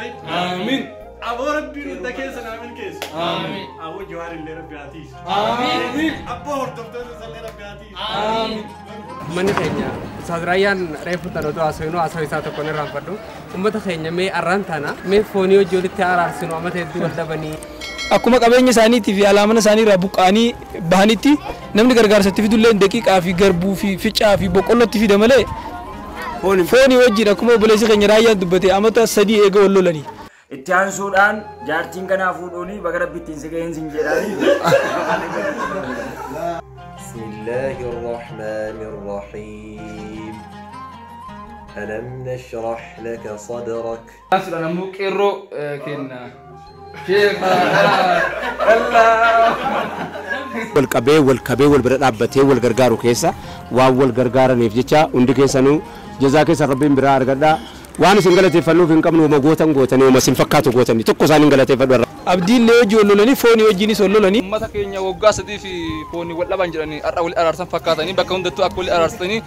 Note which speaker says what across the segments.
Speaker 1: جاري
Speaker 2: آمين
Speaker 1: أبو ربي ندكيس نعمل كيس
Speaker 2: آمين
Speaker 1: أبو جوار اللي ربي عتيس
Speaker 2: آمين
Speaker 1: أبو هردفتون اللي ربي عتيس
Speaker 2: آمين
Speaker 3: من خينيا سادرايان ريفو تنودو أسوينو أسوي ساتو كوني رامبدو أمتا خينيا مي أرانتانا مي فونيو جولي تيار أرسنو أمتا يدو ودبني
Speaker 4: akkuma qabeenya isaaniitii fi alaamana isaanii irraa buqqaanii bahanitti namni gargaarsatti fidullee daqiiqaa fi garbuu fi ficaa fi boqqollootti fida malee foonii wajjin akkuma obboleessi keenya raayyaan dubbate amata 3 eega wal lolanii.
Speaker 5: Itti aansuudhaan jaartiin kanaa fuudhuuni baga rabbittiin si ga'een sin jedhaani.
Speaker 6: Bismillahir Rahmanir Rahim. Alam nashrah laka sadrak.
Speaker 2: أسرع نمو كيرو كنا شيخ الله
Speaker 7: والكبي والبرد أبتي والجرجارو كيسا والجرجار نيفجتشا عندي كيسانو جزاك ربي برار قدا وأنا سنجلتي فلو في كم نوم غوتن وما سنفكاتو غوتن تكو سانجلتي فلو
Speaker 4: abdiin lee joololani foonii wajjin sololani
Speaker 8: ummata keenya waggaa sadii fi foonii wal dhaban jedhanii har'a wal araarsan fakkaatanii bakka hundattuu akka wal araarsanii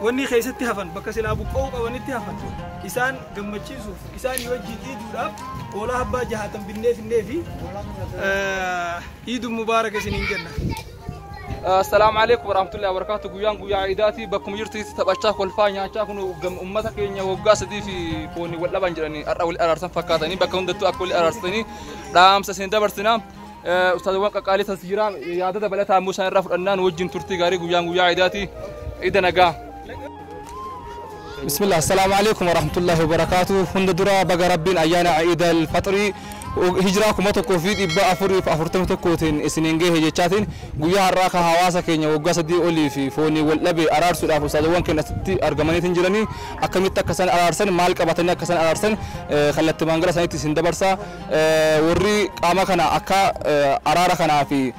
Speaker 4: wanni keessatti hafan bakka silaa buqqoo qabanitti hafan isaan gammachiisuuf isaan wajjin iiduudhaaf oolaa abbaa jahatan binnee fi iidul mubaarak isiniin jenna.
Speaker 8: السلام عليكم ورحمة الله وبركاته. قويا عيداتي بكم يرتي تبعشا كلفانيا شافنو أمتا كينيا وقاسدي في فوني ولا بنجرني أول أرسن فكاتني بكم دتو أكل أرسني دام سسندا برسنا أستاذ وقا قالي تسجيرا يادة بلتها موسى الرف النان وجن ترتي غاري قويا عيداتي إذا نجا.
Speaker 4: بسم الله السلام عليكم ورحمة الله وبركاته. هند درا بقى ربين أيانا عيد الفطر هجراكم تكوفيد إبا أفري فأفرتم تكوتين إسنينجي هجتاتين قويا الراكا هواسا كينيا وقاسا دي أولي في فوني واللبي أرار سودا فسادوان كنا ستي أرجماني تنجرني أكملت كسان أرارسن مالك أبتني كسان أرارسن خلت مانغرا سنتي سندبرسا وري قاما كنا أكا أرارا كنا في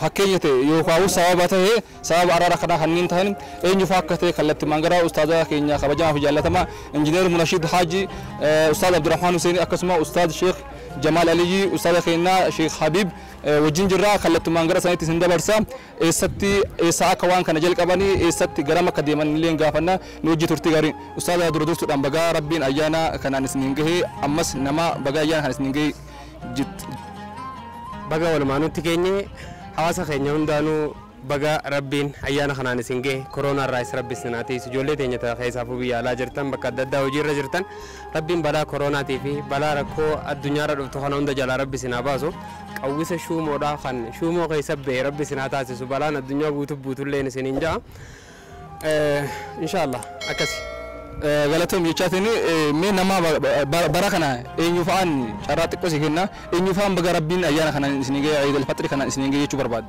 Speaker 4: فكيته يوكاو سببته سبب أرارا كنا خنين تهن إن يفكته خلت مانغرا أستاذ كينيا خبجان في جالتما إنجنير مناشد حاجي أستاذ عبد الرحمن حسين أكسما أستاذ شيخ جمال علي أستاذ خينا شيخ حبيب وجنجرا خلت مانغرا سنتي سندبرسا ستي ساعة كوان كان جل كباني ستي جرام كديمان لين غافنا نوجي ترتي غاري أستاذ درودو سودان بقى ربين أيانا كنا نسنينجه أمس نما بقى أيانا نسنينجه جت
Speaker 3: بقى ولا ما نتكيني حواسا خينيا هندانو بقى ربين أيانا خنا نسنجه كورونا رايس ربي سناتي سجولة تيجي تخيسا فوبي على جرتن بقى ددا وجير جرتن ربين بلا كورونا تيفي بلا ركو الدنيا رد تخنا هندا جل ربي سناباسو قويس شو مودا خن شو مو خيسا بي ربي سناتاسي سبالان الدنيا بوتو لين سنينجا إن شاء الله أكسي
Speaker 4: غلطهم يشاتني من نما بركنا إن يفعل شرات كوسي هنا إن يفعل بقى ربين أيانا خنا نسنيجي عيد الفطر خنا نسنيجي يشوف برباد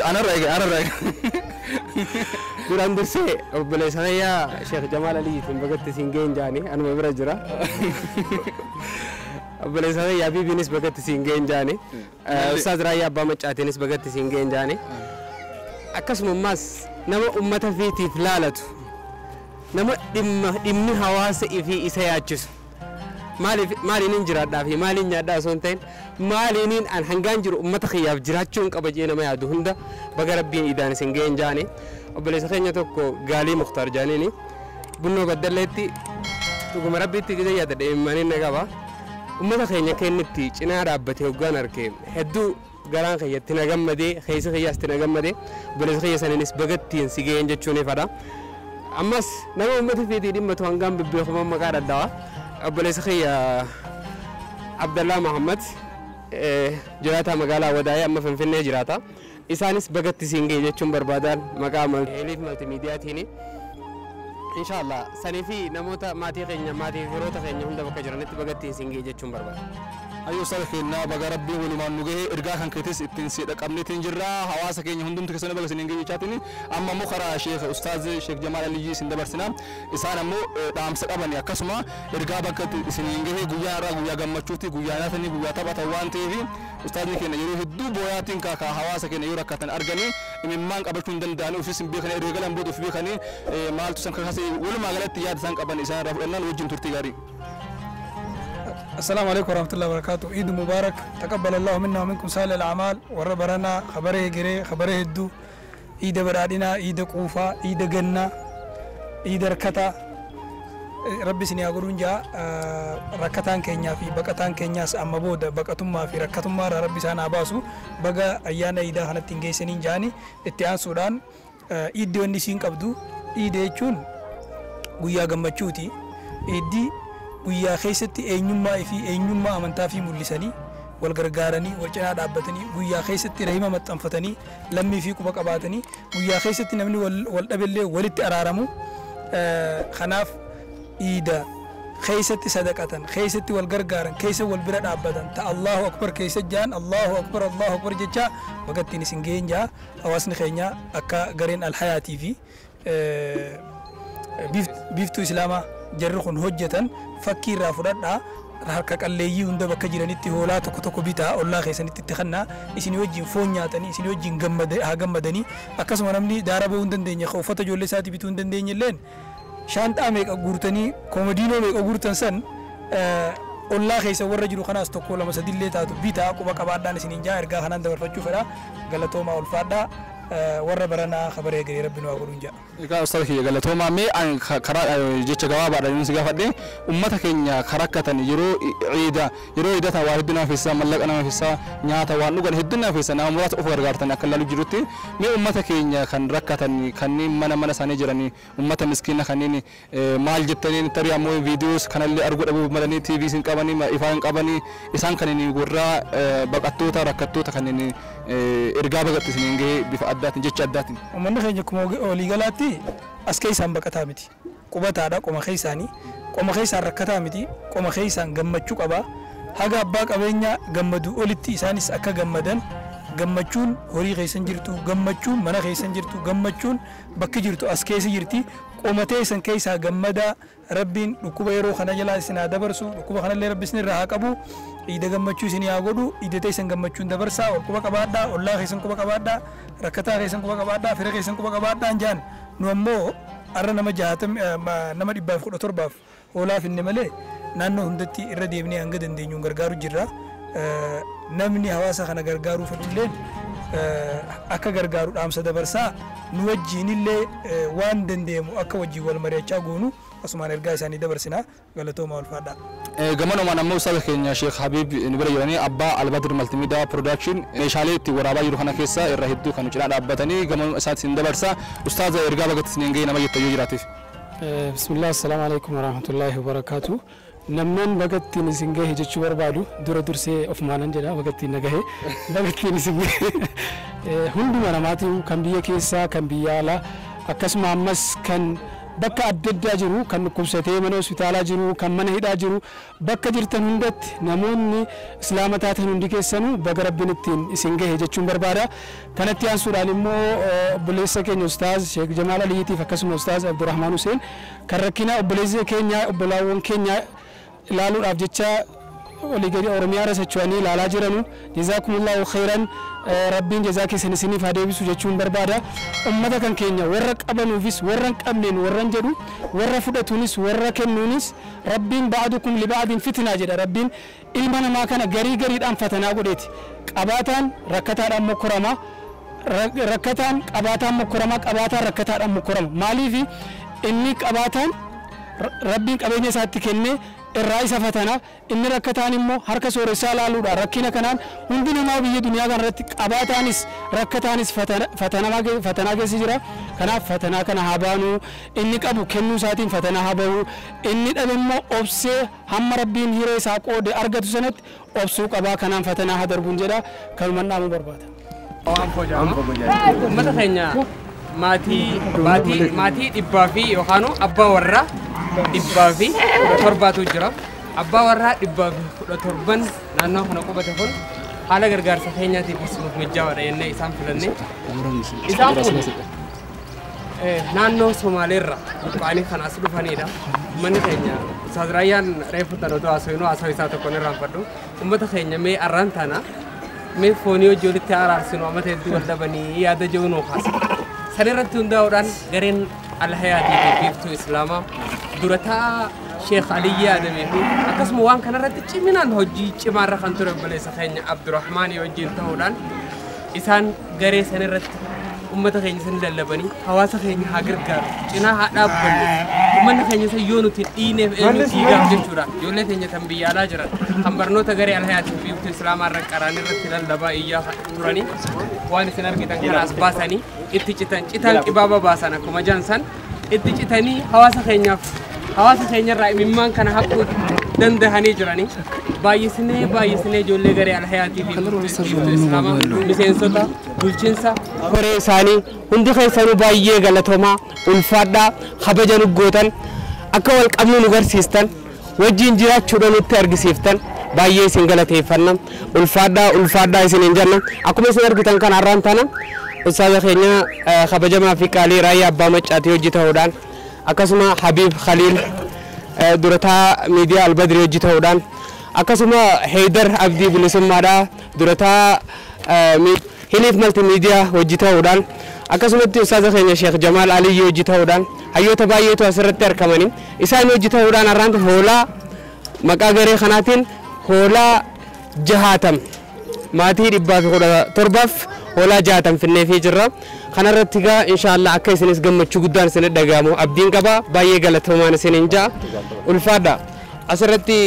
Speaker 4: أنا رأي
Speaker 3: duraan dursee obboleessanayyaa Sheekh Jamaal Aliitiin bagatti singeen jaani anuma bira jira obboleessanayyaa Bibiinis bagatti singeen jaani Ustaaz Raayyaa Abbaa Maccaatiinis bagatti singeen jaani akkasumas nama ummata fiitiif laalatu nama dhimmi hawaasa fi isa yaachisu maaliin jiraadhaa fi maaliin nyaadhaa osoo hin ta'in maaliin an hangaan jiru ummata kiyyaaf jiraachuun qaba jee nama yaadu hunda baga rabbiin idaan singeen jaani obboleessa keenya tokko Gaalii Mukhtaar jaaniini bunnoo baddalleetti dhuguma rabbiitti gida yaada deemanii na qaba ummata keenya kennitti cinaa dhaabbatee hoggaan arkee hedduu garaan keeyyatti na gammadee keessa kiyyaasti na gammadee obboleessa keenya saniinis bagattiin sigeen jechuun ifadha ammas nama ummata fiitii dhimmatu hangaan bibbeekumaan maqaa dhadhawa obboleessa keenya Abdallaa Muhammad jiraata magaalaa Wadaayee amma Finfinnee jiraata isaanis bagatti singee jechuun barbaadan maqaa Eliif Multimeediyaatiini inshallah sanii fi namoota maatii keenya maatii firoota keenya hunda bakka jiranitti bagattiin singee jechuun barbaada.
Speaker 4: Ayyoo sala keenya baga rabbii walumaan nu gahe ergaa kan keetis ittiin siidha qabneetiin jirra hawaasa keenya hundumtu keessatti baga siniin jechaatiin amma immoo karaa Sheekh Ustaaz Sheekh Jamaal Aliyyi sin dabarsina isaan ammoo dhaamsa qaban akkasuma ergaa bakka siniin gahe guyyaa irraa guyyaa gammachuuti guyyaa nyaatanii guyyaa taphatan waan ta'eef ustaazni keenya yeroo hedduu booyaatiin ka hawaasa keenya yoo rakkatan arganii imimmaan qabachuu hin danda'an ofis hin beekanii erga galan booda of beekanii maaltu san kakasee walumaa galatti yaada isaan qaban isaan irraa fudhannaan wajjin turtii gaarii.
Speaker 9: السلام عليكم ورحمة الله وبركاته. عيد مبارك تقبل الله منا ومنكم صالح الأعمال وربنا خبره جري خبره الدو عيد برادنا عيد قوفا عيد جنة عيد ركتا ربي سني أقولون جا ركتان كينيا في بكتان كينيا أما بود بكتم ما في ركتم ما ربي سانا باسو بقى أيانا عيد هنا تنجي سنين جاني اتيان سودان عيد دوني سين كبدو عيد يجون ويا جمعتشوتي عيدي guyyaa keessatti eenyummaa fi eenyummaa amantaa fi mul'isanii wal gargaaranii wal cinaa dhaabbatanii guyyaa keessatti rahima maxxanfatanii lammii fi quba qabaatanii guyyaa keessatti namni wal dhabeellee walitti araaramu kanaaf iida keessatti sadaqatan keessatti wal gargaaran keessa wal bira dhaabbatan ta Allahu akbar keessa jaan Allahu akbar jecha bagattiin isin geenyaa hawaasni keenya akka gareen alhayaatii fi biiftuu islaamaa jarri kun hojjetan fakkii irraa fudhadhaa harka qalleeyyii hunda bakka jiranitti hoolaa tokko bitaa ollaa keessanitti itti kannaa isin wajjin foon nyaatanii isin wajjin gammadanii akkasuma namni daara bahuu hin dandeenye uffata ijoollee isaatii bituu hin dandeenye illeen shaanxaa meeqa guurtanii koomodiinoo meeqa guurtan san ollaa keessa warra jiru kanaas tokko lama sadillee taatu bitaa quba qabaadhaan isiniin jaa ergaa kanaan dabarfachuu fedha galatoomaa ulfaadhaa warra baranaa khabaree gari rabbiin waa godhuun jaa.
Speaker 4: Egaa ustaad kiyya galatoomaa mee karaa jecha gabaabaadhaan inni si gaafadhe uummata keenya karakkatan yeroo iidata waa hedduu nama keessaa mallaqa nama keessaa nyaata waan dhugan hedduu nama keessaa nama muraasa of gargaartan akka ilaalu jirutti mee uummata keenya kan rakkatan kanneen mana isaanii jiranii uummata miskiina kanneen maal jettanii tarii ammoo viidiyoos kanallee arguu dhabuu malanii TV sin qabanii ifaan qabanii isaan kanneen warra baqattoota rakkattoota kanneen ergaa baqattisaniin gahee bifa addaatiin jecha addaatiin.
Speaker 9: Uummanni keenya kuma olii galaatti as keessaan baqataa miti qubataadha qoma keessaanii qoma keessaan rakkataa miti qoma keessaan gammachuu qaba haga abbaa qabeenya gammadu olitti isaanis akka gammadan gammachuun horii keessan jirtu gammachuun mana keessan jirtu gammachuun bakki jirtu as keessa jirti qomatee isan keessaa gammadaa rabbiin dhukkuba yeroo kana jalaa isin haa dabarsu dhukkuba kanallee rabbi isin irraa haa qabu iida gammachuu isin haa godhu iidata isan gammachuun dabarsaa ol quba qabaadhaa ollaa keessan quba qabaadhaa rakkataa keessan quba qabaadhaa fira keessan quba qabaadhaan jaan nu ammoo arra nama 117 hoolaa finne malee naannoo hundatti irra deemnee hanga dandeenyuun gargaaru jirra namni hawaasa kana gargaaruu fedhulleen akka gargaaru dhaamsa dabarsaa nu wajjiinillee waan dandeemu akka wajjin wal mari'achaa goonu asumaan ergaa isaanii dabarsina galatooma ulfaadhaa.
Speaker 4: Gamanomaan ammoo ustaada keenya Sheekh Habiib nu bira jiranii abbaa Albadr Multimedia Production meeshaalee itti waraabaa jiru kana keessa irra hedduu kan cinaa dhaabbatanii gamanuma isaatiin dabarsa ustaada ergaa bagattisaniin gahee nama jetta yoo jiraatiif.
Speaker 10: Bismillah assalamu alaikum warahmatullahi wabarakatuh. Namnan bagattiin isin gahe jechuu barbaadu dura dursee ofumaanan jedha bagattiin na gahe bagattiin isin gahe hunduma namaatiin kan biyya keessaa kan biyya alaa akkasuma ammas kan bakka adda addaa jiru kan dhukkubsatee mana hospitaalaa jiru kan mana hidhaa jiru bakka jirtan hundatti namoonni islaama taatan hundi keessanuu baga rabbiin ittiin isin gahe jechuun barbaada. Kanatti aansuudhaan immoo obboleessa keenya ustaaz Sheekh Jamaal Aliyyiitiif akkasuma ustaaz Abdurrahmaan Hussein kan rakkina obboleessa keenya obbolaawwan keenya ilaaluudhaaf jecha olii gadi Oromiyaa irra socho'anii ilaalaa jiranu jazaakumullahu khairan rabbiin jazaa keessan isiniif haa deebisu jechuun barbaada. Ummata kan keenya warra qabanuufis warra hin qabneen warran jedhu warra fudhatuunis warra kennuunis rabbiin ba'adukum li ba'adin fitnaa jedha rabbiin ilma namaa kana gariidhaan fatanaa godheeti qabaataan rakkataadhaan mokkorama rakkataan qabaataan mokkorama qabaataan rakkataadhaan mokkorama maaliif inni qabaataan rabbiin qabeenya isaatti kennee irraa isa fatana inni rakkataan immoo harka sooressaa laaluudha rakkina kanaan hundi namaa biyya duniyaa kanarratti qabaataanis rakkataanis fatanaa keessa jira kanaaf fatanaa kana haa baanu inni qabu kennuu isaatiin fatanaa haa bahu inni dhabe immoo obsee hamma rabbiin hiree isaa qoode argatu sanatti obsuu qabaa kanaan fatanaa haa darbuun jedha kanumaan dhaamuu barbaada.
Speaker 3: Ummata keenya maatii dhibbaa fi yookaan abbaa warraa dhibbaa fi 17 jira. Abbaa warraa dhibbaa fi 17 naannoo kana qubate kun haala gargaarsa keenyaatiif nuuf mijaa'aadha jennee isaan filanne. Isaan kun naannoo Somaaleerra buqqaanii kan as dhufanidha. Uummanni keenya Saaziraayyaan reefu tanatu haasawinuu haasawaa isaa tokko ni irraanfadhu. Uummata keenya mee arraan tana mee foonii hojii walitti araarsinu amma hedduu wal dhabanii yaada jiru nuu kaasa. San irratti hundaa'uudhaan gareen Alhayaatii fi biiftuu Islaamaa durataa Sheekh Aliyyi Adamii fi akkasuma waan kanarratti ciminaan hojii cimaarra kan ture obboleessa keenya Abdurrahmaanii wajjin ta'uudhaan isaan garee san irratti ummata keenya san lallabanii hawaasa keenya haa gargaaru cinaa haa dhaabbannu ummanni keenya san yoo nuti dhiineef eenyu dhiigaaf jechuudha ijoollee keenya tan biyyaalaa jiran kan barnoota garee Alhayaatii fi biiftuu Islaamaa irra qaraan irratti lallabaa iyyaa turanii waan isin argitan kanaas baasanii itti citan qibaaba baasan akkuma jaansan itti citanii hawaasa keenya irraa imimmaan kana haquu dandahanii jiranii baay'isnee ijoollee garee Alhayaatii fi biiftuu Islaamaa miseensota bulchiinsa
Speaker 11: koree isaanii hundi keessanuu baay'ee galatoomaa ulfaadhaa kabaja nu gootan akka wal qabnu nu garsiistan wajjin jiraachuudhaan nutti argisiiftan baay'ee isin galateeffanna ulfaadhaa isin hin jenna akkuma isin argitan kan har'aan tana ustaaza keenya kabajamaa fi qaalii raayyaa abbaa maccaatii hojii ta'uudhaan akkasuma Habiib Khaliil durataa miidiyaa Albadrii hojii ta'uudhaan akkasuma Heydar Abdii Bilisummaadhaa durataa Hiliif Multimedia hojii ta'uudhaan akkasumatti ustaaza keenya Sheekh Jamaal Aliyyi hojii ta'uudhaan hayyoota baay'eetu asirratti argamanii isaan hojii ta'uudhaan har'aan hoolaa maqaa garee kanaatiin hoolaa 60 maatii 117 hoolaa 60 finneefii jirra kanarratti gaa inshallah akka isinis gammachuu guddaan isin dhagaamu abdiin qaba baay'ee galatoomaan isin injaa ulfaadha asirratti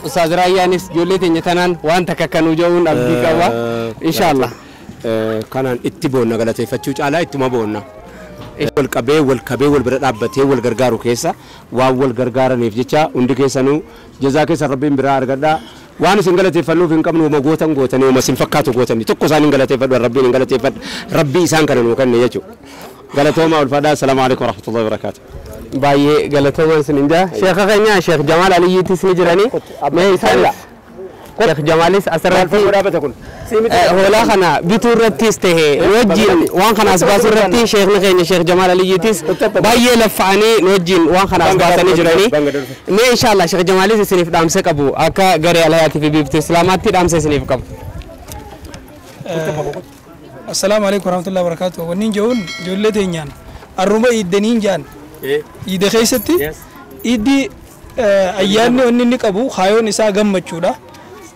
Speaker 11: ustaaz Raayyaanis ijoollee teenya tanaan waan takka kanuu ja'uun abdii qaba inshallah
Speaker 7: kanaan itti boonna galateeffachuu caalaa ittuma boonna wal qabee wal bira dhaabbatee wal gargaaru keessa waan wal gargaaraniif jecha hundi keessanuu jazaa keessa rabbiin biraa argadhaa waan isin galateeffannuuf hin qabnu gootan gootanii uma isin fakkaatu gootanii tokko isaan hin galateeffadhu rabbiin hin galateeffadhu rabbii isaan kana nuu kenne jechuudha galatooma ulfaadhaa assalaamu alaikum warahmatullahi wabarakaatuh
Speaker 11: baay'ee galatoomaan isin injaa sheekha keenya Sheekh Jamaal Aliyyiitis ni jiranii mee isaan Sheekh Jamaalis asirratti hoolaa kana bituu irrattis ta'e wajjin waan kana as baasuu irratti sheekhni keenya Sheekh Jamaal Aliyyiitis baay'ee laffa'anii wajjin waan kana as baasanii jiranii mee inshallah Sheekh Jamaalis isiniif dhaamsa qabu akka garee Alhayaatii fi biiftuu Islaamaatti dhaamsa isiniif qabu.
Speaker 9: Assalamu alaikum warahmatullahi wabarakatuh. Wannin joon ijoollee teenyaan arruma iddaniin jaan idda keessatti iddi ayyaanni wanni inni qabu haayoon isaa gammachuudha.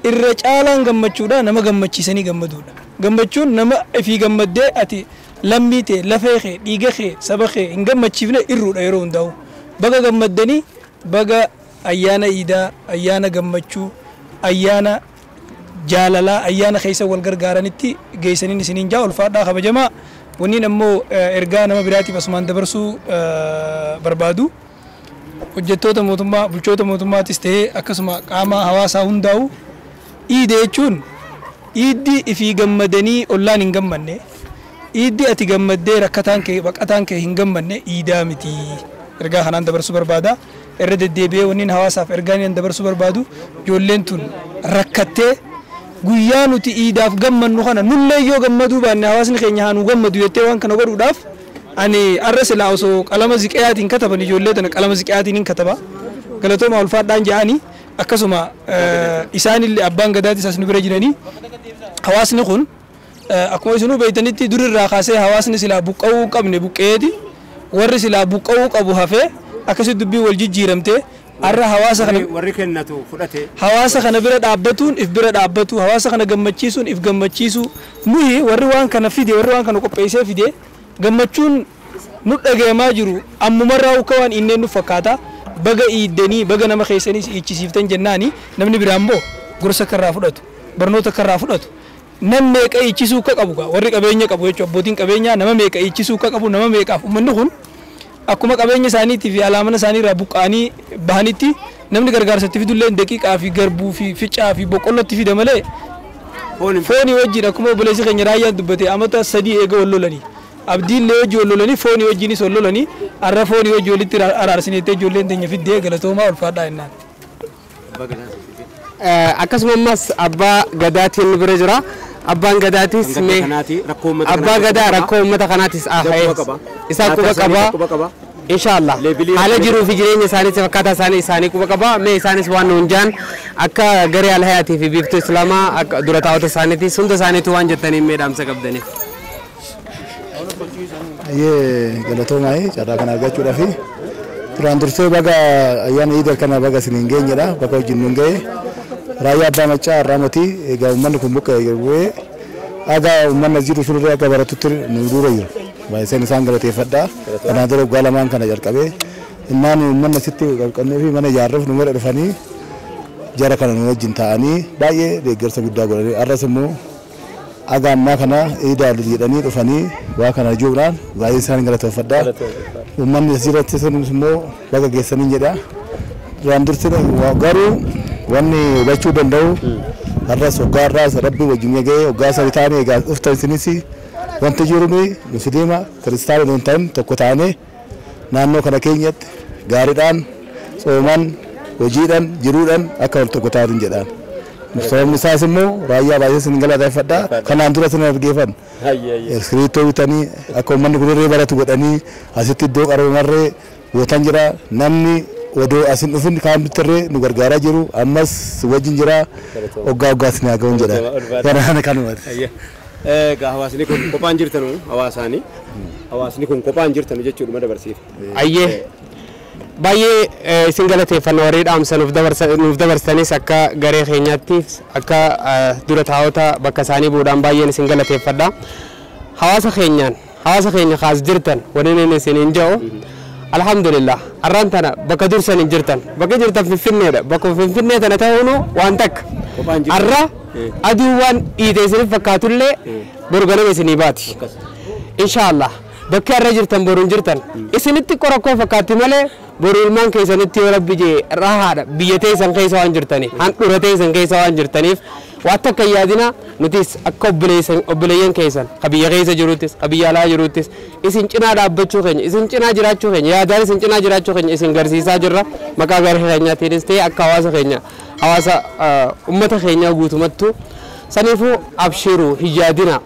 Speaker 9: Irra caalaan gammachuudha nama gammachiisanii gammaduudha. Gammachuun nama ifii gammaddee ati lammii ta'e lafee kee dhiiga kee saba kee hin gammachiifne irruudha yeroo hundaa'u. Baga gammaddanii baga ayyaana iidaa ayyaana gammachuu ayyaana jaalalaa ayyaana keessa wal gargaaranitti geessaniin isiniin jaa ulfaadhaa kabajamaa wanniin ammoo ergaa nama biraatiif asumaan dabarsuu barbaadu hojjettoota mootummaa bulchoota mootummaatis ta'ee akkasuma qaama hawaasaa hundaa'u iidee jechuun iiddi ifii gammadanii ollaan hin gammanne iiddi ati gammaddee rakkataan kee baqataan kee hin gammanne iidaa miti ergaa kanaan dabarsuu barbaada irra deddeebi'ee wanniin hawaasaaf ergaa inni dabarsuu barbaadu ijoolleen tun rakkattee guyyaa nuti iidaaf gammannu kana nullee yoo gammaduu baanne hawaasni keenya haa nu gammadu jettee waan kana godhuudhaaf ani arra silaa osoo qalama ziqayaatiin kataban ijoollee tana qalama ziqayaatiin hin kataba galatooma ulfaadhaan jedhanii akkasuma isaanillee abbaan gadaatis as nu bira jiranii hawaasni kun akkuma isinuu beeytanitti durirraa kaasee hawaasni silaa buqqa'uu qabne buqqeeti warri silaa buqqa'uu qabu hafee akkasitti dubbii wal jijjiiramtee arra hawaasa kana
Speaker 7: warri kennatu fudhate
Speaker 9: hawaasa kana bira dhaabbatuun if bira dhaabbatu hawaasa kana gammachiisuun if gammachiisu nuyi warri waan kana fide warri waan kana qopheessee fide gammachuun nu dhageemaa jiru ammumarraa uka waan inneen nu fakkaata baga iiddanii baga nama keessanii ichisiiftan jennaani namni biraan boo gorsa karraa fudhatu barnoota karraa fudhatu nam meeqa ichisuu ka qabu warri qabeenya qabu jechuudha abbootiin qabeenyaa nama meeqa ichisuu ka qabu nama meeqaaf ummanni kun akkuma qabeenya isaaniitii fi alaamana isaanii irraa buqqaanii bahanitti namni gargaarsatti fidullee daqiiqaa fi garbuu fi ficaa fi boqqollootti fida malee foonii wajjin akkuma obboleessi keenya raayyaan dubbate amata 3 eega wal lolanii abdiin lee ijoollolanii foonii wajjinis ollolanii arra foonii wajji walitti araarsineettee ijoolleen teenya fiddee galatoomaa ulfaadhaa jennaan.
Speaker 3: Akkasumas abbaa gadaatiin bira jira. Abbaan gadaatis abbaa gadaa rakkoo uummata kanaatis isaa quba qaba. Inshallah haala jiruu fi jireenya isaaniitti fakkaataa isaanii quba qaba. Mee isaanis waan nuun jaan akka garee alhayaatii fi biiftuu islaamaa akka dura taa'ota isaaniitti hunda isaaniitu waan jettaniin miidhamsa qabdaniif.
Speaker 12: Galatoomaa carraa kana argachuudhaaf duraan dursee baga ayyaana iidal kana baga isiniin geenyedha. Baga wajjin nuun ga'e raayyaa abbaa machaa har'aamotii egaa uummanni kun buqqee bu'ee agaa uummanni as jiru sunirree akka baratutti nu dura jiru. Baay'iseen isaan galateeffadha. Kanaan dura waggaa lamaan kana jalqabee innaan uummanni asitti qalqannee fi mana ijaarruuf nu mara dhufanii jara kana nu wajjin taa'anii baay'ee deeggarsa guddaa godhanii arras immoo aga ammaa kana iidaal jedhanii dhufanii waa kana ijuudhaan baay'ee isaan galateeffadha. Uummanni asirratti sunis immoo baga geessanii jedha. Duraan dursee garuu wanni hubachuu danda'u har'as waggaa irraas rabbii wajjin ga'ee waggaa sadii taanee egaa dhuftan isinis wanti jiru musliima kiristaanota hin ta'in tokko taanee naannoo kana keenyatti gaariidhaan sooman hojiidhaan jiruudhaan akka wal tokko taatan jedhaan. Sababni isaas immoo raayyaa baay'ee isin galateeffadha. Kanaan dura isin argeeffan iskiriiptoo bitanii akka uummanni kunirree baratu godhanii asitti iddoo qarumarree gootan jira. Namni odoo asin dhufin kaan bittirree nu gargaaraa jiru ammas wajjin jira waggaa waggaas ni haga'uun jedha. Kana kanumatti.
Speaker 7: Hawaasni kun kophaan jirtanu hawaasni kun kophaan jirtanu jechuudha dabarsiif.
Speaker 3: Ayyee baay'ee isin galateeffanna warri dhaamsa nuuf dabarsanis akka garee keenyaattis akka dura taa'ota bakka isaanii bu'uudhaan baay'een isin galateeffadha. Hawaasa keenya kaas jirtan waliin isiniin jedhu alhamdulillah arraan tana bakka dursan hin jirtan bakka jirtan Finfinneedha bakka Finfinnee tana ta'uun waan takka arra aduu waan dhiitee isiniif fakkaatullee boru ganama isinii baati inshallah bakka arra jirtan boru hin jirtan isinitti qorakkoo fakkaatti malee boru ilmaan keessanitti yoo rabbi jee rahaadha biyya teessan keessa waan jirtaniif handhuura teessan keessa waan jirtaniif waan takka yaadina nutis akka obboleeyyan keessan biyya keessa jiruttis biyya alaa jiruttis isin cinaa dhaabbachuu keenya isin cinaa jiraachuu keenya yaadaan isin cinaa jiraachuu keenya isin garsiisaa jirra maqaa garee keenyaatiinis ta'e akka hawaasa keenya hawaasa ummata keenya guutumattu saniifuu abshiruu hijaadina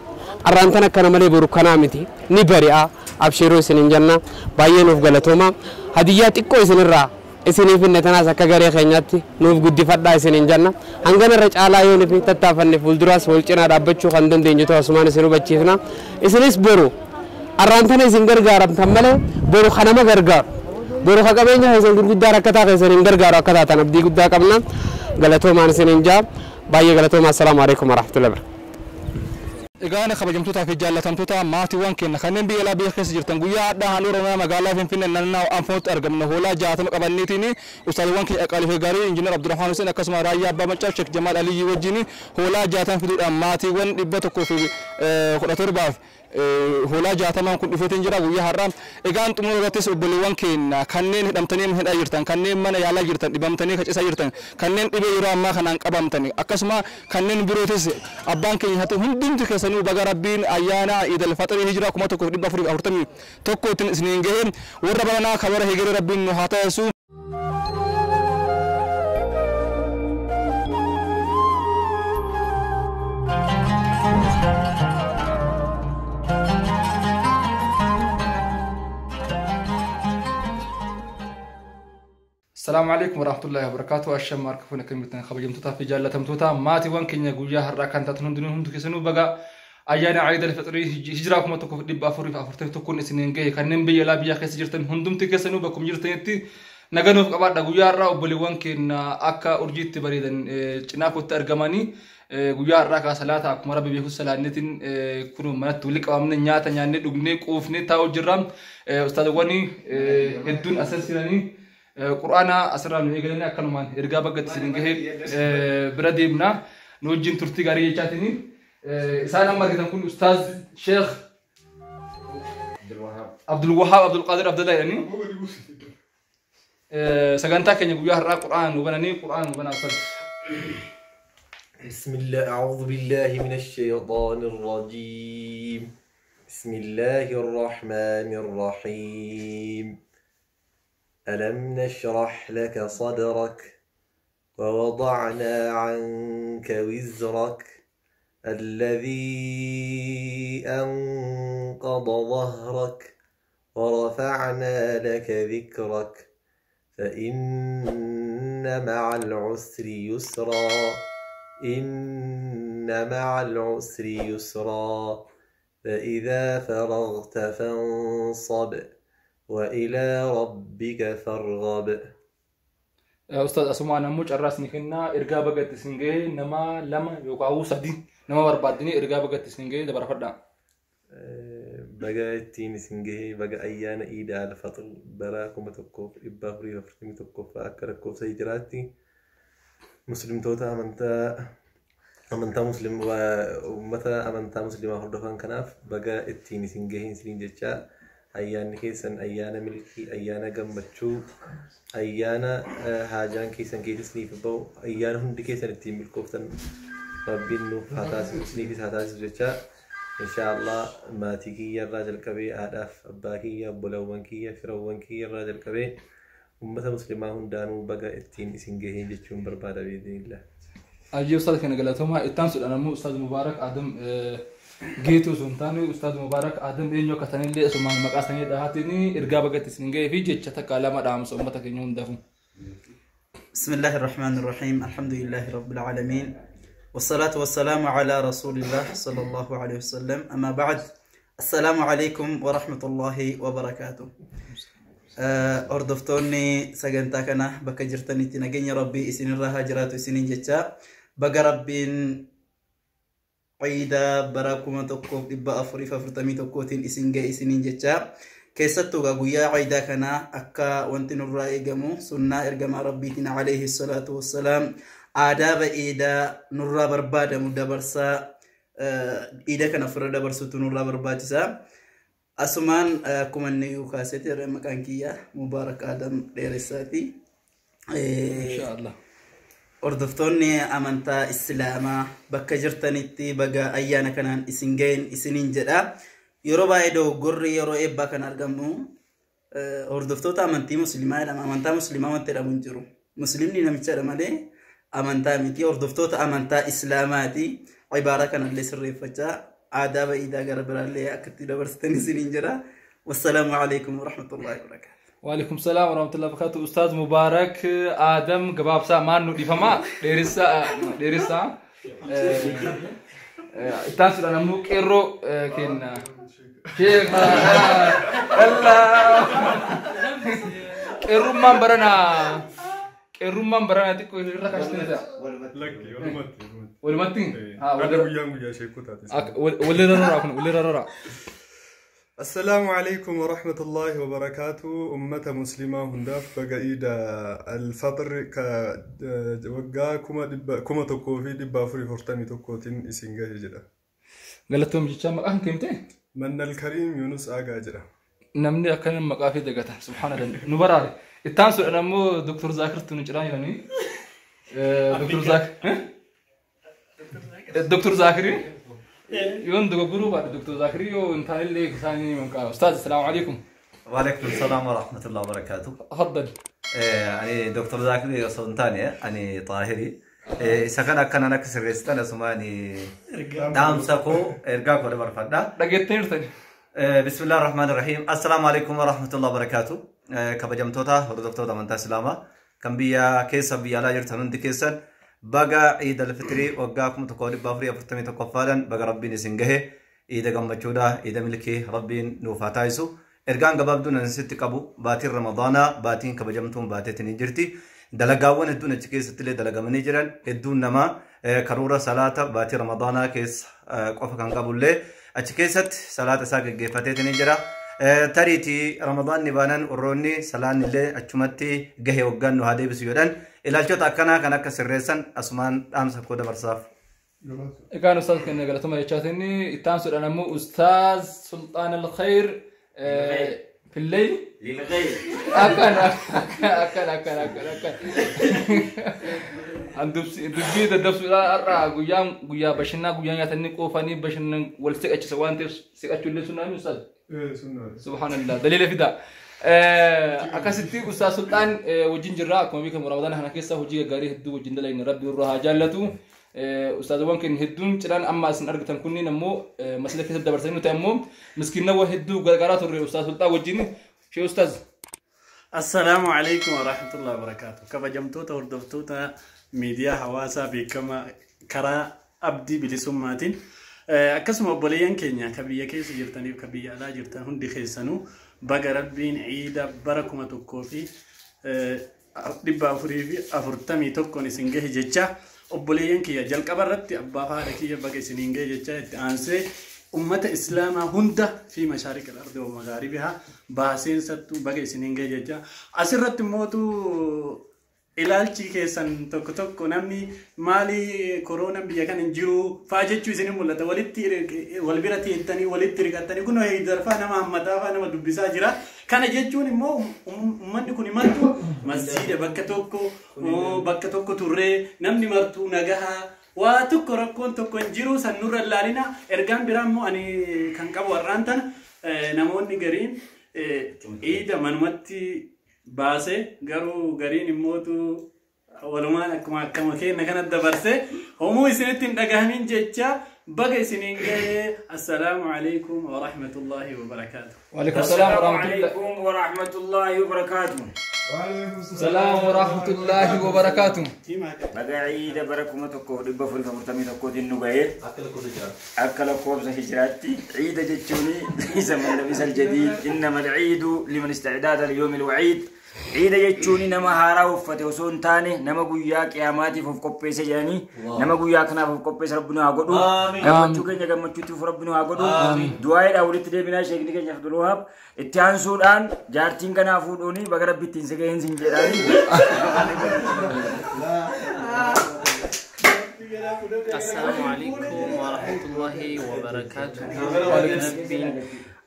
Speaker 3: arraan tan akkana malee boru kanaa miti ni bari'a abshiruu isinin janna baay'ee nuuf galatooma hadiyyaa xiqqoo isinirraa isiniif inne tanaas akka garee keenyaatti nuuf guddifadhaa isinin janna hangana irra caalaa yoo nufi tattaafanne fuulduraas wal cinaa dhaabbachuu kan dandeenyu ta'u asumaan isin hubachiifna isinis boru arraan tana isin gargaaramtan malee boru kanama gargaaru boru ka qabeenya keessan gurguddaa rakkataa keessan hin gargaaru akka taatan abdii guddaa qabna galatoomaan isinin jaa baay'ee galatoomaa assalaamu alaikum warahmatullahi wabarakatuh.
Speaker 4: Egaan kabajamtoota fi jaallatamtoota maatiiwwan keenya kanneen biyya alaa biyya keessa jirtan guyyaa addaa handhuura Oromiyaa magaalaa Finfinnee naannoo Anfootti argamna hoolaa 60 qabanneetiin ustaadhiiwwan keenya qaalii fi gaarii injiinar Abdurrahmaan Hussein akkasuma raayyaa abbaa macaa Sheek Jamaal Aliyyi wajjin hoolaa 60 fiduudhaan maatiiwwan 117 hoolaa 60 kun dhufeetiin jira guyyaa har'aa. Egaan xumura irrattis obboleewwan keenya kanneen hidhamtanii hidhaa jirtan kanneen mana yaalaa jirtan dhibamtanii kacisaa jirtan kanneen dhibee yeroo ammaa kanaan qabamtan akkasuma kanneen birootis abbaan keenya hundumti keessanuu baga rabbiin ayyaana iidal faxirii hijiraa 1441 ittiin isiniin gahee warra baranaa kabara hegeree rabbiin nu haa taasisu.
Speaker 8: السلام عليكم ورحمة الله وبركاته. أشم ماركفون كلمتنا خبجمتوتا في جالة تمتوتا ماتي وان كنيا جويا هرّا كانت تنودنهم هم تكسنوا بقى أيانا عيد الفطر هجراكم تكون دب أفوري فأفرتي تكون سنين جاي كنن بيا لا بيا خس جرتن هندم تكسنوا بكم جرتن تي نجنوا في قبض جويا هرّا وبلي وان كن أكا أرجيت بريدن جناكو ترجماني جويا هرّا كسلاة أكمل ربي بيخو سلانتين كنوا منات تولك أمن نياتا نيان دغني كوفني تاو جرام أستاذ واني هدون أساسيني قرآن أسرع من يقولنا كلمان إرجع بقت سنجه برديمنا نوجين ترتي قاري يجاتني سأنا ما كنا نكون أستاذ شيخ عبد الوهاب عبد القادر عبد الله يعني سجنتا كن يقول يهرّا قرآن وبناني قرآن وبنا أصل
Speaker 6: بسم الله أعوذ بالله من الشيطان الرجيم بسم الله الرحمن الرحيم ألم نشرح لك صدرك ووضعنا عنك وزرك الذي أنقض ظهرك ورفعنا لك ذكرك فإن مع العسر يسرا إن مع العسر يسرا فإذا فرغت فانصب وإلى ربك فارغب.
Speaker 8: أستاذ أسمع نموج الرأس نكنا إرجع بقت سنجي نما لما يقعو سدين نما بربادني إرجع بقت سنجي ده برفدا.
Speaker 6: بقى تين سنجي بقى أيانا إيدا الفطر براكم تكوف إبافري وفرتمي تكوف أكركوف سيجراتي مسلم توتا أمنتا مسلم ومتى أمنتا مسلم أخردفان كناف بقى التين سنجي سنين جتشا أيانا كيسن أيانا ملكي أيانا جنبتشو أيانا هاجان كيسن كيس سنيف بو أيانا هندي كيسن التين ملكوفتن ربين نوف هاتاس سنيف هاتاس جتشا إن شاء الله ما تيجي الراجل كبي أهداف أباكية بلوانكية فروانكية الراجل كبي أمة مسلمة هندانو بقى التين سنجهين جتشون بربادة بإذن الله.
Speaker 8: أجي أستاذ كنا قلتهم التانسل أنا مو أستاذ مبارك آدم جيتو سنتاني أستاذ مبارك آدم إنيو كتاني اللي اسمه مقاسني دهاتني إرجع بقى تسنجه في جتشة كلام دام أمتك يوم دفن.
Speaker 13: بسم الله الرحمن الرحيم الحمد لله رب العالمين والصلاة والسلام على رسول الله صلى الله عليه وسلم أما بعد السلام عليكم ورحمة الله وبركاته. أردفتوني سجنتاكنا بكجرتني تنجني ربي إسين الرها جرات إسين جتا بقى ربين عيدا براكم تقوب إبا أفري ففرتمي تقوتين إسين جا إسين جتا كيستو قويا عيدا كنا أكا وانتن الرأي جمو سنة إرجم ربيتنا عليه الصلاة والسلام آداب إيدا نورا بربادة مدبرسا إيدا كان فرد برسوت نورا بربادسا أسمان كمان نيو كاسيتي رمكان كيا مبارك آدم ديرساتي
Speaker 8: إن شاء الله
Speaker 13: أردفتوني أمانتا إسلاما بكا جرتانيتي بقى أيانا كانان إسنجين إسنين جدا يروبا إدو قرري يرو إبا كان أرقمو أردفتوتا أمانتي مسلمة لما أمانتا مسلمة وانترا منجرو مسلمني نمتشار مالي أمانتا ميتي أردفتوتا أمانتا إسلاماتي عبارة كان اللي سريفتا آداب إذا قرب اللي أكتي دبرستني سنين جرا والسلام عليكم ورحمة الله وبركاته.
Speaker 8: وعليكم السلام ورحمة الله وبركاته. أستاذ مبارك آدم قباب سا مانو ديفما ديرسا تانسل أنا مو كيرو كنا شيخ الله كيرو من برنا تكو ركشتنا والمتين
Speaker 14: السلام عليكم ورحمة الله وبركاته. أمة مسلمة هنداف بقايدا الفطر وقا كما تكوفي دبا فري فرتمي تكوتين إسنجا جدا
Speaker 8: قالتهم جيشا مقاهم كمتين
Speaker 14: من الكريم يونس آقا جدا
Speaker 8: نمني أكلم مقافي دقاته سبحان الله نبراري التانسو أنا مو دكتور زاكر تنجران يعني دكتور زاكري يون دكتور بعد دكتور زاكري وانتهى اللي ثاني من كان أستاذ السلام عليكم.
Speaker 15: وعليكم السلام ورحمة الله وبركاته.
Speaker 8: تفضل.
Speaker 15: أنا دكتور زاكري سلطاني أنا طاهري. سكان كان أنا كسرستان اسمعني دام سكو إرجع كده برفدا.
Speaker 8: دقيقتين ثاني.
Speaker 15: بسم الله الرحمن الرحيم. السلام عليكم ورحمة الله وبركاته. كبجم توتا ودكتور دمنتا سلاما. كم بيا كيس بيا لا يرتنون دكيسن. بقى عيد الفطر وقاكم تقول بافري أفرتمي تقفالا بقى ربي نسنجه عيد جمبتشودا عيد ملكي ربي نوفاتايسو إرجان قباب دون نسيت كابو باتين رمضان باتين كبجمتهم باتين نجرتي دلقاون الدون تكيس تلي دلقا منيجران الدون نما كرورة صلاة باتين رمضان كيس قف كان قبول لي أتكيست صلاة ساق جيفتين نجرا تريتي رمضان نبانان وروني سلان اللي أجمعتي جه وجان وهذا بسيودان إلى الجوت أكنا كنا كسرسان أسمان أمس كودا برصاف.
Speaker 8: كان أستاذ كنا قالتهم يا شاتني التانسل أنا مو أستاذ سلطان الخير
Speaker 2: في الليل
Speaker 5: للغير
Speaker 2: أكن عند دبي دبس لا قيام بشنا قيام يتني قوفاني بشنا والسك أشي سوان تيس سك أشي اللي سنامي أستاذ سبحان الله دليل في ده أكاسيتي أستاذ سلطان وجين جراء كم بيك مرادنا هنا كيسا هجيه غاري هدو وجين دلائن ربي الروح جالتو أستاذ وان كن هدون تران أما سن أرجع تنكوني نمو مسألة كتب دبرتين تأمم مسكين نو هدو غارات الرئيس أستاذ سلطان وجيني شو أستاذ
Speaker 1: السلام عليكم ورحمة الله وبركاته كيف جمتوتا وردفتوتا ميديا حواسا بكما كرا أبدي بلسماتين أكسم أبوليان كينيا كبيا كيس جرتني كبيا لا جرتن هندي خيسانو بقى ربين عيدا بركما تكوفي دبا فريفي أفرتمي تكوني سنجه جتشا أبوليان كيا جل كبرت أبا فاركيا بقى سنجه جتشا أنسي أمة إسلام هندا في مشارق الأرض ومغاربها باسين ستو بقى سنينجا جا أسرت موتو إلالتي كيسان توك توك نامي مالي كورونا بيجان إنجرو فاجتشو سنين مولتا والبيرتي إنتاني والبيرتي كتاني كنوا هيدر فانا ما همتا فانا ما دبسا جرا كان جتشوني مو أمني كوني ماتو مسجد بكة توكو توري نامني مرتو نجاها واتوكو ركون توكو انجيرو سنور اللالينا ارغان برامو اني كان قبو ارانتن نموني غرين ايدا منمتي باسه غرو غرين موتو ولمان كما كين كان دبرسه همو سنتين دغانين جچا بغي سنينغه السلام عليكم ورحمه الله وبركاته
Speaker 2: وعليكم السلام
Speaker 5: ورحمه الله وبركاته
Speaker 2: السلام ورحمة الله وبركاته.
Speaker 5: بقعيد بركم تكو دب فريق مرتمي تكو تنوغاي أكل كوب هجراتي عيد جتوني زمن النبي الجديد إنما العيد لمن استعداد اليوم الوعيد عيد جتوني نما هارا وفتي وسون تاني نما قوياك ياماتي فوق كوبي سجاني نما قوياك نا فوق كوبي ربنا هاقودو كما تشوكي كما تشوتي ربنا هاقودو دعاء أولي تدبنا شيخ نيجي يخدروها اتحان سودان جارتين كنا فودوني بغرب بيتين سجين سنجراني
Speaker 16: السلام عليكم ورحمة الله وبركاته.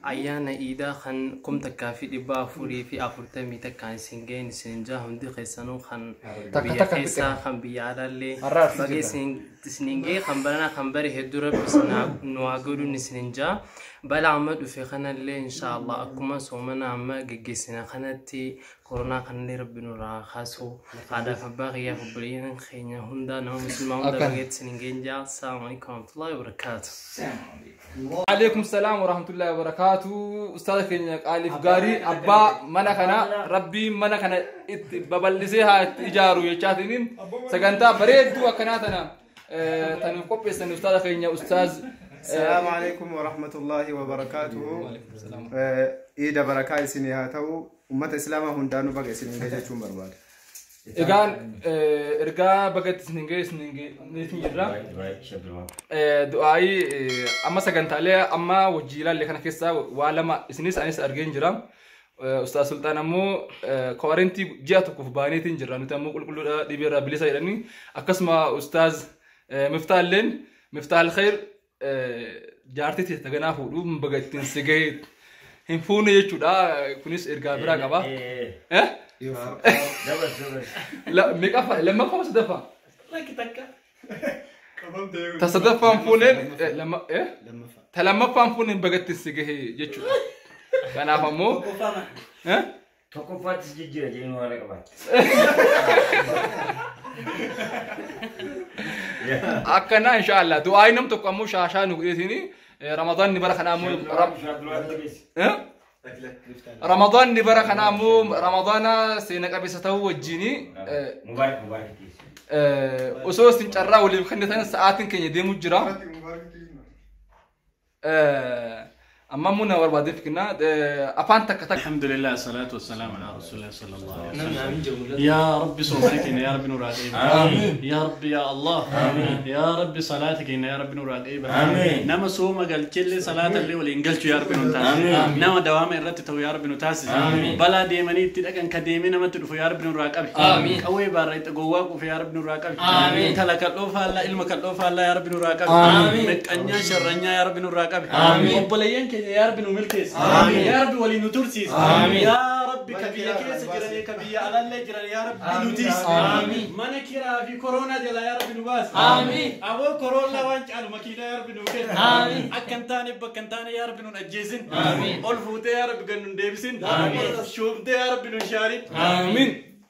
Speaker 16: أيانا إيدا خن قم تكافي دبا فوري في أفرتمي تكان سنجين سنجا هندي خيسانو خن بيا خيسا خن بيا اللي بقي سنجي خن برنا خن بري هدورة بس نواجدو نسنجا بلا عمد وفي خنا اللي إن شاء الله أكما سومنا عما جيسنا خنتي كورونا خنلي ربنا راخاسو هذا فباغي فبرينا خينا هندا نو مسلمان هندا بقيت سنجين جا السلام عليكم ورحمة الله وبركاته.
Speaker 2: عليكم السلام ورحمة الله وبركاته. أستاذ كينيا ألف غاري أبا منا كنا ربي منا كنا ببلسها إجارو يشاتين سكنتا بريد دوا كناتنا تنقب بس أستاذ كينيا أستاذ.
Speaker 17: السلام عليكم ورحمة الله وبركاته. إيدا بركة سنيها تو أمة الإسلام هندانو بقى سنين جاي شو مربال.
Speaker 2: إيجان إرجع بقت سنين نتيجة دعائي أما سكنت عليه أما وجيلا اللي كان كيسا وعلما سنيس أنيس أرجين جرام أستاذ سلطان أمو كوارنتي جاتو كفباني تنجرا نتامو كل دبيرة بليسا يعني أقسم أستاذ مفتاح الخير جارتي تتجنا فودو بقت تنسجيت هم فون يجودا كنيس إرجع برا كبا لا ميكافا لما كم صدفة
Speaker 1: لا كتاكا
Speaker 2: تصدف فانفونين لما تلما فانفونين بقت تنسجيه يجودا كان أفهمه
Speaker 5: تكفات سجيجة جينو على كبا
Speaker 2: أكنا إن شاء الله دعائنا متقامو شاشا نقوليني رمضان نبرة خنامو رمضان نبرة خنامو رمضان سينك أبي ستو وجيني
Speaker 5: مبارك
Speaker 2: أسوس تنشرّا واللي بخلنا ساعتين كي يديمو جرا أما منا وربادي فينا أفان تك
Speaker 1: الحمد لله الصلاة والسلام على رسول الله صلى الله عليه وسلم يا رب صومك يا رب نور عقيبة يا رب يا الله يا رب صلاتك يا رب نور عقيبة نما صومك الكل صلاة اللي والإنجلش يا رب نتاس نما دوام الرتة يا رب نتاس بلا ديماني تلقى كديمي نما تدفع يا رب نور عقيبة أوي باريت جواك وفي يا رب نور عقيبة تلك اللوفة الله علمك اللوفة الله يا رب نور عقيبة مكانيا شرنيا يا رب نور عقيبة وبليان يا رب نملكيس يا رب ولي نترسيس يا رب كبيا كيس جراني كبيا على اللي جراني يا رب نوتيس من كرا في كورونا جلا يا رب نواس أبو كورونا وانج على مكينا يا رب نوكيس أكنتاني بكنتاني يا رب ننجزين ألفوت يا رب جنون ديفسين شوفت يا رب نشارك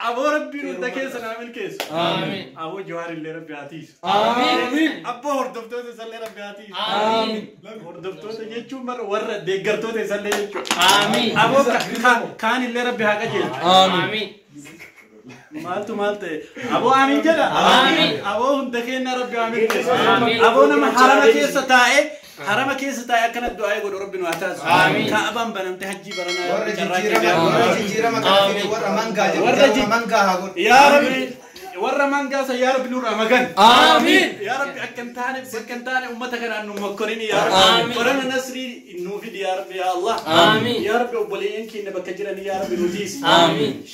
Speaker 1: أبو ربي نتكيس نعمل كيس أبو جوار اللي ربي عتيس أبو هردفتو تسلي ربي عتيس هردفتو تجيشو مر ورد ديگرتو تسلي يجو أبو كان اللي ربي هاجيل مالته أبو آمين جدا أبو هندكين ربي آمين كيس أبو نما حرام كيس تاعي حرام كيس تاعي كنا الدعاء يقول ربنا واتاز كأبان بنام تهجي برنا يا ربي ورا مانجا يا رب نور مكان يا رب أكنتاني أمتك أنو مكرني يا رب ورنا نسري نوفي يا رب يا الله يا رب وبلين كي نبكجرني يا رب نوتيس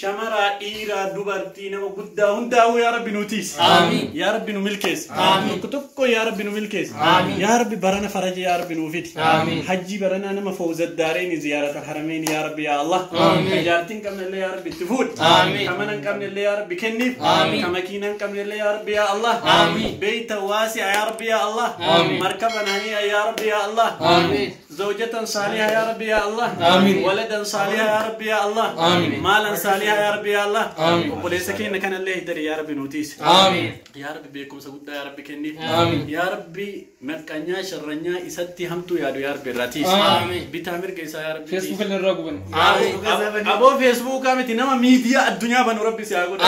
Speaker 1: شمرا إيرا دوبرتينا وقدا هنداو يا رب نوتيس يا رب نملكيس كتبكو يا رب نملكيس يا رب برنا فرج يا رب نوفيت حجي برنا نما فوز الدارين زيارة الحرمين يا رب يا الله جارتين كمن اللي يا رب تفوت كمان كمن اللي يا رب كنيف مكينا كمل الله يا رب يا الله بيت واسع يا رب يا الله مركبا هنيئا يا رب يا الله زوجة صالحة يا رب يا الله ولدا صالحا يا رب يا الله مالا صالحا يا رب يا الله وليس كينا كان الله يدري يا رب نوتيس يا رب بيكم سقودا يا رب كني يا رب مكانيا شرنيا إساتي همتو يا رب راتيس بتامر كيسا يا رب
Speaker 2: فيسبوك اللي نراقبن
Speaker 1: أبو فيسبوك كامتي نما ميديا الدنيا بنو ربي سيقول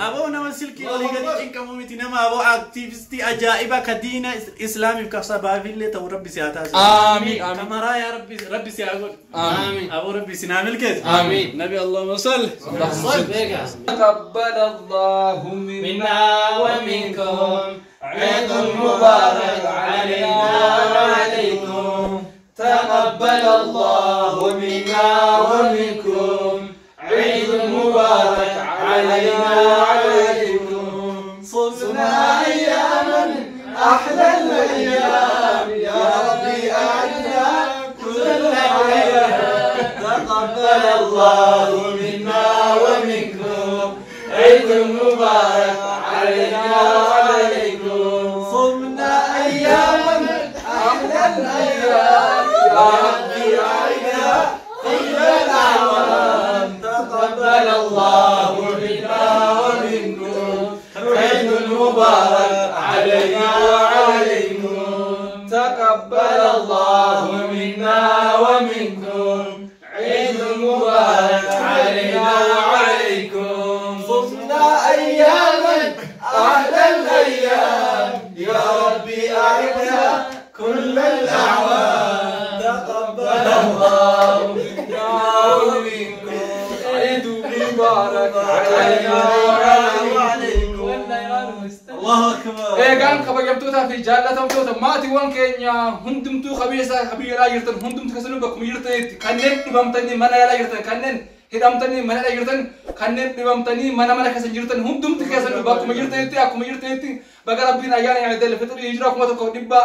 Speaker 1: أبو نما سلكي ولي قد إنكم ممتي نما أبو أكتيفستي أجائبا كدينا إسلامي بكسبا في اللي تو ربي سياتاز كمرا يا ربي سيقول أبو ربي سنعمل كده نبي اللهم صل
Speaker 2: تقبل الله منا ومنكم عيد مبارك علينا وعليكم تقبل الله منا ومنكم عيد مبارك علينا وعليكم صرنا أياما أحلى الأيام يا ربي أعدنا كل الأيام تقبل الله منا ومنكم عيد مبارك علينا وعليكم صرنا أياما أحلى الأيام يا ربي أعدنا كل الأعوام تقبل الله منا ومنكم عيد مبارك علينا وعليكم تقبل الله منا ومنكم عيد مبارك علينا وعليكم صرنا أياما أحلى الأيام يا ربي أعدنا كل الأعوام تقبل الله منا ومنكم عيد مبارك علينا وعليكم الله أكبر كان خبجمتوتا في جالتهم توتا ماتي وان كينيا هندمتو خبيثة خبيرا يرتن هندمتو كسنو بكم يرتن كنن دبمتني منا يلا يرتن كنن هدمتني منا يلا يرتن كنن دبمتني منا كسن يرتن هندمتو كسنو بكم يرتن أكم يرتن بقى ربنا أيانا يعني دل فترة يجراكم تكو دبا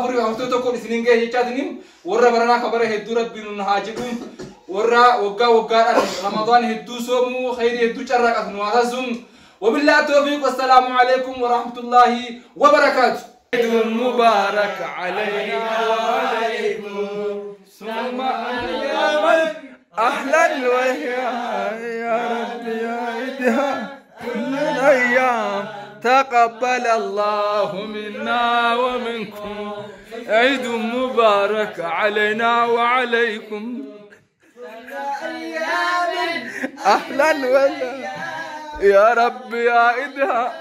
Speaker 2: فري هفتو تكو سنينجي يجاتنين ورا برنا خبره هدو ربنا نهاجكم ورا وقا رمضان هدو سومو خير هدو شرق أثنواتهم وبالله التوفيق والسلام عليكم ورحمة الله وبركاته عيد مبارك علينا وعليكم ثم أياما أحلى الأيام يا رب يا عيدها كل الأيام تقبل الله منا ومنكم عيد مبارك علينا وعليكم أياما أحلى الأيام يا رب يا عيدها